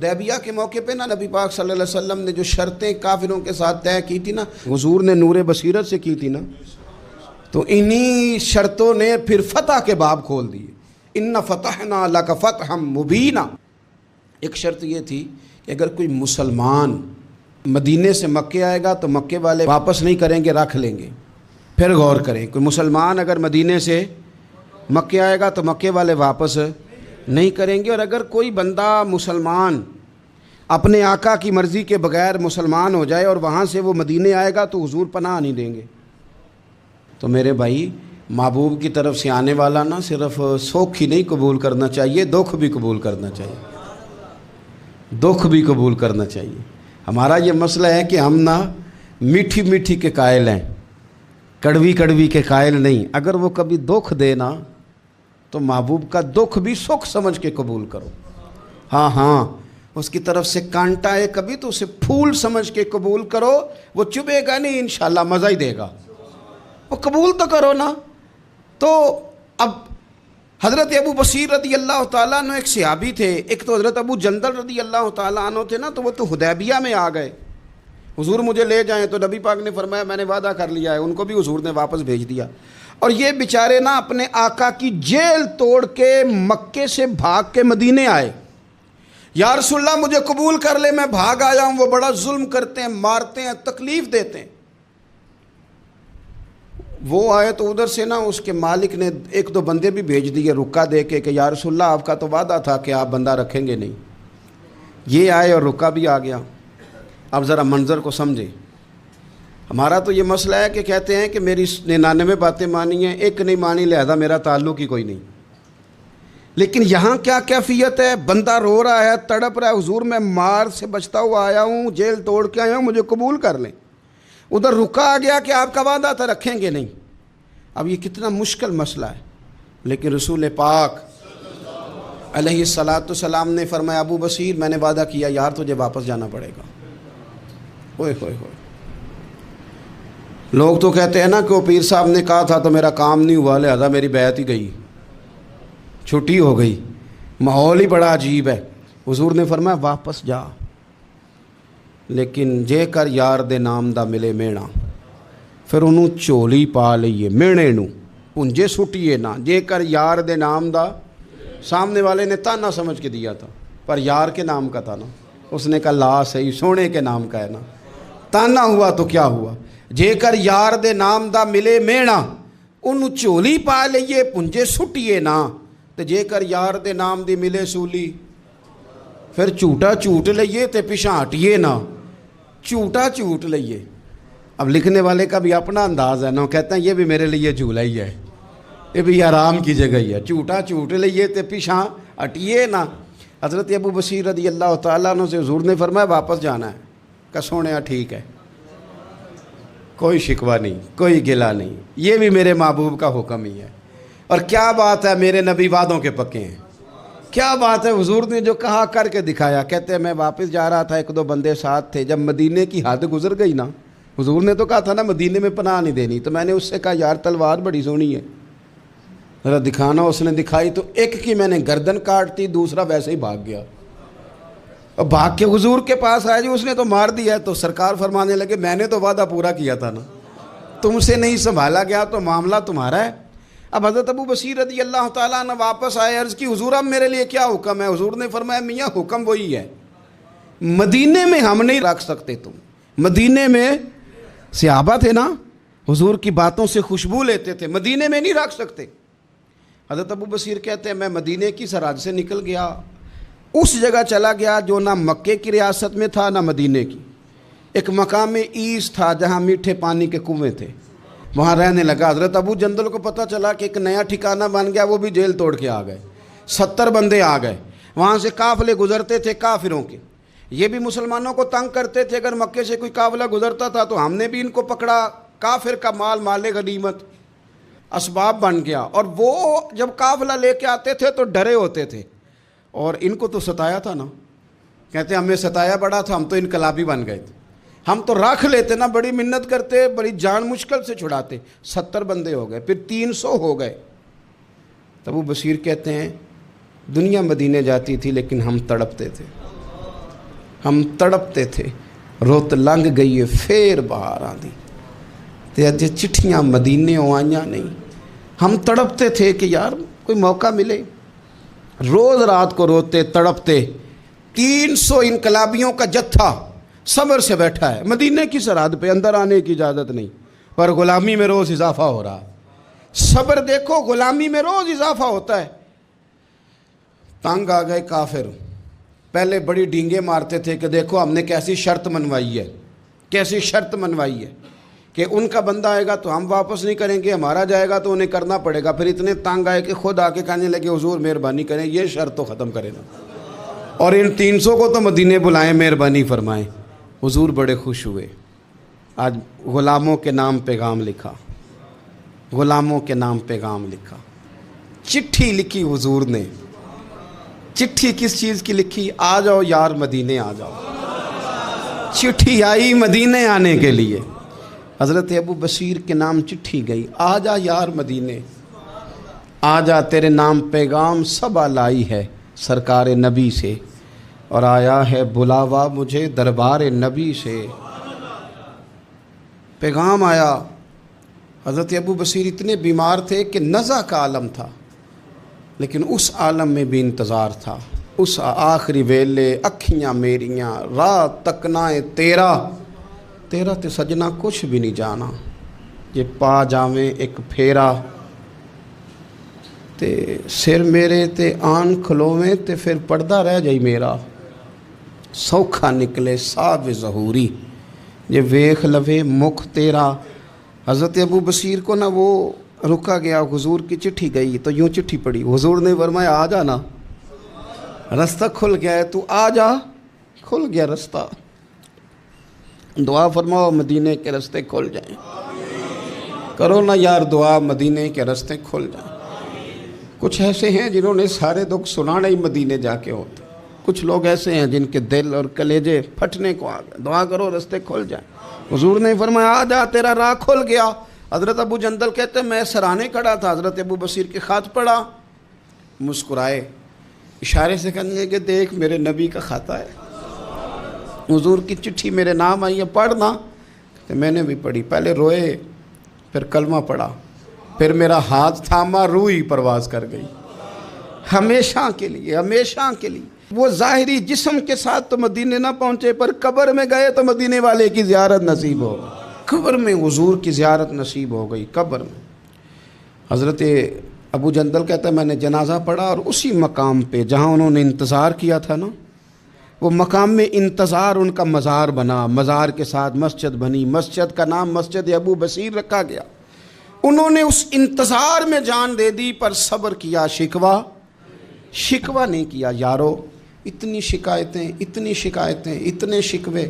حدیبیہ کے موقع پہ نا نبی پاک صلی اللہ علیہ وسلم نے جو شرطیں کافروں کے ساتھ طے کی تھی نا، حضور نے نور بصیرت سے کی تھی نا، تو انہی شرطوں نے پھر فتح کے باب کھول دیے. ان فتحنا لک فتحا مبینا. ایک شرط یہ تھی کہ اگر کوئی مسلمان مدینے سے مکے آئے گا تو مکے والے واپس نہیں کریں گے، رکھ لیں گے. پھر غور کریں، کوئی مسلمان اگر مدینے سے مکے آئے گا تو مکے والے واپس نہیں کریں گے، اور اگر کوئی بندہ مسلمان اپنے آقا کی مرضی کے بغیر مسلمان ہو جائے اور وہاں سے وہ مدینے آئے گا تو حضور پناہ نہیں دیں گے. تو میرے بھائی، محبوب کی طرف سے آنے والا نہ صرف سوکھ ہی نہیں قبول کرنا چاہیے، دکھ بھی قبول کرنا چاہیے، دکھ بھی قبول کرنا چاہیے. ہمارا یہ مسئلہ ہے کہ ہم نہ میٹھی میٹھی کے قائل ہیں، کڑوی کڑوی کے قائل نہیں. اگر وہ کبھی دکھ دے نا تو محبوب کا دکھ بھی سکھ سمجھ کے قبول کرو. ہاں اس کی طرف سے کانٹا ہے کبھی تو اسے پھول سمجھ کے قبول کرو. وہ چبھے گا نہیں، انشاءاللہ مزہ ہی دے گا. وہ قبول تو کرو نا. تو اب حضرت ابو بصیر رضی اللہ تعالیٰ عنہ ایک صحابی تھے، ایک تو حضرت ابو جندل رضی اللہ تعالیٰ عنہ تھے نا، تو وہ تو حدیبیہ میں آ گئے. حضور مجھے لے جائیں، تو نبی پاک نے فرمایا میں نے وعدہ کر لیا ہے. ان کو بھی حضور نے واپس بھیج دیا. اور یہ بیچارے نا اپنے آقا کی جیل توڑ کے مکے سے بھاگ کے مدینے آئے. یا رسول اللہ مجھے قبول کر لے، میں بھاگ آیا ہوں، وہ بڑا ظلم کرتے ہیں، مارتے ہیں، تکلیف دیتے ہیں. وہ آئے تو ادھر سے نا اس کے مالک نے ایک دو بندے بھی بھیج دیے رکا دے کے کہ یا رسول اللہ آپ کا تو وعدہ تھا کہ آپ بندہ رکھیں گے نہیں. یہ آئے اور رکا بھی آ گیا. اب ذرا منظر کو سمجھے. ہمارا تو یہ مسئلہ ہے کہ کہتے ہیں کہ میری 99 باتیں مانی ہیں، ایک نہیں مانی، لہذا میرا تعلق ہی کوئی نہیں. لیکن یہاں کیا کیفیت ہے؟ بندہ رو رہا ہے، تڑپ رہا ہے، حضور میں مار سے بچتا ہوا آیا ہوں، جیل توڑ کے آیا ہوں، مجھے قبول کر لیں. ادھر رکا آ گیا کہ آپ کا وعدہ تھا رکھیں گے نہیں. اب یہ کتنا مشکل مسئلہ ہے. لیکن رسول پاک علیہ السلام نے فرمایا ابو بصیر میں نے وعدہ کیا یار تجھے واپس جانا پڑے گا. ہوئے ہوئے ہوئے. لوگ تو کہتے ہیں نا کہ وہ پیر صاحب نے کہا تھا تو میرا کام نہیں ہوا، لہذا میری بیعت ہی گئی، چھٹی ہو گئی. ماحول ہی بڑا عجیب ہے. حضور نے فرمایا واپس جا، لیکن جے کر یار دے نام دا ملے مینا. پھر انہوں چولی پا لئیے مینے نو پنجے سٹیے نا. جے کر یار دے نام دا، سامنے والے نے تانا سمجھ کے دیا تھا پر یار کے نام کا تھا نا. اس نے کہا لا صحیح، سونے کے نام کا ہے نا. تانا ہوا تو کیا ہوا. جے کر یار دے نام دا ملے مینا، انہوں چولی پا لئیے پنجے سٹیے نا. تے جے کر یار دے نام دی ملے سولی، پھر جھوٹا جھوٹ لئیے تے پیچھے ہٹیے نا. جھوٹا جھوٹ لئیے. اب لکھنے والے کا بھی اپنا انداز ہے نا، کہتے ہیں یہ بھی میرے لیے جھولا ہی ہے، یہ بھی آرام کی جگہ ہی ہے. جھوٹا جھوٹ لئیے تے پیچھے ہٹیے نا. حضرت ابو بصیر رضی اللہ تعالیٰ عنہ سے حضور نے فرمایا واپس جانا ہے. کہ سونے ٹھیک ہے، کوئی شکوہ نہیں، کوئی گلہ نہیں، یہ بھی میرے محبوب کا حکم ہی ہے. اور کیا بات ہے، میرے نبی وعدوں کے پکے ہیں. کیا بات ہے، حضور نے جو کہا کر کے دکھایا. کہتے ہیں میں واپس جا رہا تھا، ایک دو بندے ساتھ تھے. جب مدینے کی حد گزر گئی نا، حضور نے تو کہا تھا نا مدینے میں پناہ نہیں دینی، تو میں نے اس سے کہا یار تلوار بڑی سونی ہے، ذرا دکھانا. اس نے دکھائی تو ایک کی میں نے گردن کاٹ دی، دوسرا ویسے ہی بھاگ گیا. اور بھاگ کے حضور کے پاس آیا جی اس نے تو مار دیا. تو سرکار فرمانے لگے میں نے تو وعدہ پورا کیا تھا نا، تم سے نہیں سنبھالا گیا تو معاملہ تمہارا ہے. اب حضرت ابو بصیر رضی اللہ تعالیٰ عنہ واپس آئے. عرض کی حضور اب میرے لیے کیا حکم ہے؟ حضور نے فرمایا میاں حکم وہی ہے، مدینے میں ہم نہیں رکھ سکتے. تم مدینے میں صحابہ تھے نا، حضور کی باتوں سے خوشبو لیتے تھے، مدینے میں نہیں رکھ سکتے. حضرت ابو بصیر کہتے ہیں میں مدینے کی سرحد سے نکل گیا، اس جگہ چلا گیا جو نہ مکے کی ریاست میں تھا نہ مدینے کی. ایک مقام ایس تھا جہاں میٹھے پانی کے کنویں تھے، وہاں رہنے لگا. حضرت ابو جندل کو پتہ چلا کہ ایک نیا ٹھکانہ بن گیا، وہ بھی جیل توڑ کے آ گئے. 70 بندے آ گئے. وہاں سے قافلے گزرتے تھے کافروں کے، یہ بھی مسلمانوں کو تنگ کرتے تھے. اگر مکے سے کوئی قافلہ گزرتا تھا تو ہم نے بھی ان کو پکڑا. کافر کا مال مال غنیمت اسباب بن گیا. اور وہ جب قافلہ لے کے آتے تھے تو ڈرے ہوتے تھے، اور ان کو تو ستایا تھا نا. کہتے ہیں ہمیں ستایا بڑا تھا، ہم تو انقلابی بن گئے تھے. ہم تو رکھ لیتے نا، بڑی منت کرتے، بڑی جان مشکل سے چھڑاتے. 70 بندے ہو گئے، پھر 300 ہو گئے. تب وہ بصیر کہتے ہیں دنیا مدینے جاتی تھی لیکن ہم تڑپتے تھے. ہم تڑپتے تھے رت لنگ گئی ہے پھر بہار آندی تے اج چٹھیاں مدینے آئیاں نہیں. ہم تڑپتے تھے کہ یار کوئی موقع ملے. روز رات کو روتے تڑپتے. 300 انقلابیوں کا جتھا صبر سے بیٹھا ہے مدینے کی سرحد پہ, اندر آنے کی اجازت نہیں, پر غلامی میں روز اضافہ ہو رہا. صبر دیکھو, غلامی میں روز اضافہ ہوتا ہے. تنگ آ گئے کافر. پہلے بڑی ڈینگیں مارتے تھے کہ دیکھو ہم نے کیسی شرط منوائی ہے, کیسی شرط منوائی ہے کہ ان کا بندہ آئے گا تو ہم واپس نہیں کریں گے, ہمارا جائے گا تو انہیں کرنا پڑے گا. پھر اتنے تنگ آئے کہ خود آ کے کہنے لگے حضور مہربانی کریں یہ شرط تو ختم کریں نا, اور ان 300 کو تو مدینے بلائیں, مہربانی فرمائیں. حضور بڑے خوش ہوئے. آج غلاموں کے نام پیغام لکھا, غلاموں کے نام پیغام لکھا. چٹھی لکھی حضور نے. چٹھی کس چیز کی لکھی؟ آ جاؤ یار مدینے آ جاؤ. چٹھی آئی مدینے آنے کے لیے. حضرت ابو بصیر کے نام چٹھی گئی, آ جا یار مدینے, آ جا تیرے نام پیغام سب لائی ہے سرکار نبی سے, اور آیا ہے بلاوا مجھے دربار نبی سے. پیغام آیا. حضرت ابو بصیر اتنے بیمار تھے کہ نزع کا عالم تھا, لیکن اس عالم میں بھی انتظار تھا. اس آخری ویلے اکھیاں میریاں رات تکنائے تیرا, تیرا تے سجنا کچھ بھی نہیں جانا, جے پا جاویں ایک پھیرا تے سر میرے تے آن کھلوویں تے پھر پردہ رہ جائی میرا. سوکھا نکلے صاحب ظہوری جے ویخ لوے مکھ تیرا. حضرت ابو بصیر کو نا وہ رکا گیا, حضور کی چٹھی گئی تو یوں چٹھی پڑھی. حضور نے فرمایا آ جا نا, رستہ کھل گیا ہے, تو آ جا, کھل گیا رستہ. دعا فرماؤ مدینے کے رستے کھل جائیں. کرو نا یار دعا مدینے کے رستے کھل جائیں. کچھ ایسے ہیں جنہوں نے سارے دکھ سنانے ہی مدینے جا کے ہوتے. کچھ لوگ ایسے ہیں جن کے دل اور کلیجے پھٹنے کو آ گئے. دعا کرو رستے کھل جائیں. حضور نے فرمایا آ جا, تیرا راہ کھل گیا. حضرت ابو جندل کہتے ہیں میں سرانے کھڑا تھا, حضرت ابو بصیر کے خط پڑھا, مسکرائے, اشارے سے کہنے لگے کہ دیکھ میرے نبی کا خط ہے, حضور کی چٹھی میرے نام آئی ہے, پڑھنا. تو میں نے بھی پڑھی. پہلے روئے, پھر کلمہ پڑھا, پھر میرا ہاتھ تھاما, روح پرواز کر گئی. ہمیشہ کے لیے, ہمیشہ کے لیے. وہ ظاہری جسم کے ساتھ تو مدینے نہ پہنچے, پر قبر میں گئے تو مدینے والے کی زیارت نصیب ہو گئی. قبر میں حضور کی زیارت نصیب ہو گئی. قبر میں حضرت ابو جندل کہتا ہے میں نے جنازہ پڑھا, اور اسی مقام پہ جہاں انہوں نے انتظار کیا تھا نا, وہ مقام میں انتظار ان کا مزار بنا. مزار کے ساتھ مسجد بنی, مسجد کا نام مسجد ابو بصیر رکھا گیا. انہوں نے اس انتظار میں جان دے دی, پر صبر کیا, شکوہ نہیں کیا. یارو اتنی شکایتیں, اتنی شکایتیں, اتنے شکوے,